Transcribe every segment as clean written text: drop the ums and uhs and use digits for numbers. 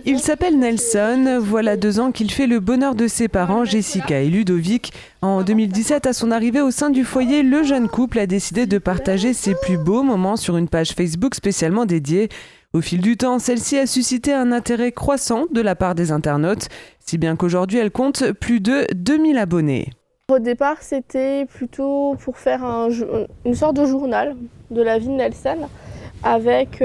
Il s'appelle Nelson, voilà 2 ans qu'il fait le bonheur de ses parents, Jessica et Ludovic. En 2017, à son arrivée au sein du foyer, le jeune couple a décidé de partager ses plus beaux moments sur une page Facebook spécialement dédiée. Au fil du temps, celle-ci a suscité un intérêt croissant de la part des internautes, si bien qu'aujourd'hui elle compte plus de 2000 abonnés. Au départ, c'était plutôt pour faire une sorte de journal de la vie de Nelson, avec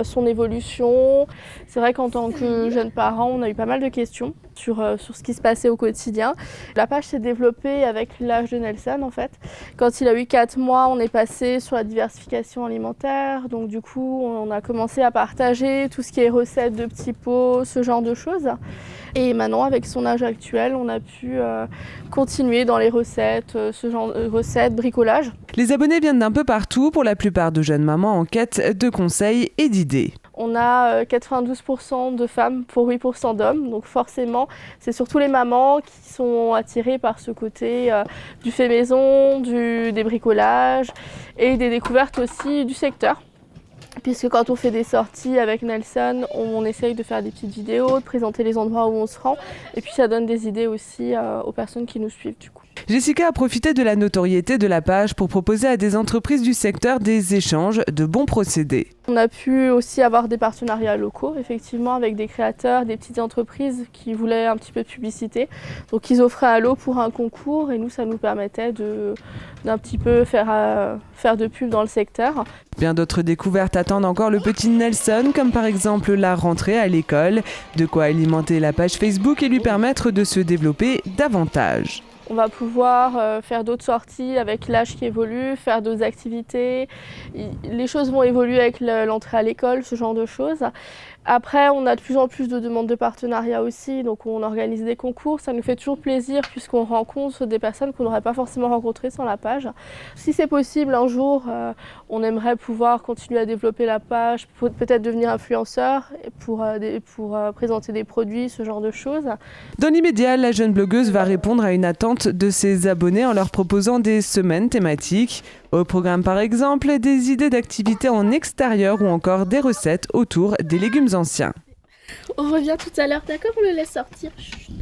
son évolution. C'est vrai qu'en tant que jeunes parents, on a eu pas mal de questions sur ce qui se passait au quotidien. La page s'est développée avec l'âge de Nelson en fait. Quand il a eu 4 mois, on est passé sur la diversification alimentaire. Donc du coup, on a commencé à partager tout ce qui est recettes de petits pots, ce genre de choses. Et maintenant, avec son âge actuel, on a pu continuer dans les recettes, ce genre de recettes, bricolage. Les abonnés viennent d'un peu partout, pour la plupart de jeunes mamans en quête de conseils et d'idées. On a 92% de femmes pour 8% d'hommes, donc forcément, c'est surtout les mamans qui sont attirées par ce côté du fait maison, des bricolages et des découvertes aussi du secteur. Puisque quand on fait des sorties avec Nelson, on essaye de faire des petites vidéos, de présenter les endroits où on se rend, et puis ça donne des idées aussi aux personnes qui nous suivent du coup. Jessica a profité de la notoriété de la page pour proposer à des entreprises du secteur des échanges de bons procédés. On a pu aussi avoir des partenariats locaux, effectivement, avec des créateurs, des petites entreprises qui voulaient un petit peu de publicité. Donc ils offraient un lot pour un concours et nous, ça nous permettait d'un petit peu faire de pub dans le secteur. Bien d'autres découvertes attendent encore le petit Nelson, comme par exemple la rentrée à l'école, de quoi alimenter la page Facebook et lui permettre de se développer davantage. On va pouvoir faire d'autres sorties avec l'âge qui évolue, faire d'autres activités. Les choses vont évoluer avec l'entrée à l'école, ce genre de choses. Après, on a de plus en plus de demandes de partenariat aussi, donc on organise des concours. Ça nous fait toujours plaisir puisqu'on rencontre des personnes qu'on n'aurait pas forcément rencontrées sans la page. Si c'est possible, un jour, on aimerait pouvoir continuer à développer la page, peut-être devenir influenceur pour présenter des produits, ce genre de choses. Dans l'immédiat, la jeune blogueuse va répondre à une attente de ses abonnés en leur proposant des semaines thématiques. Au programme par exemple, des idées d'activités en extérieur ou encore des recettes autour des légumes anciens. On revient tout à l'heure, d'accord? On le laisse sortir. Chut.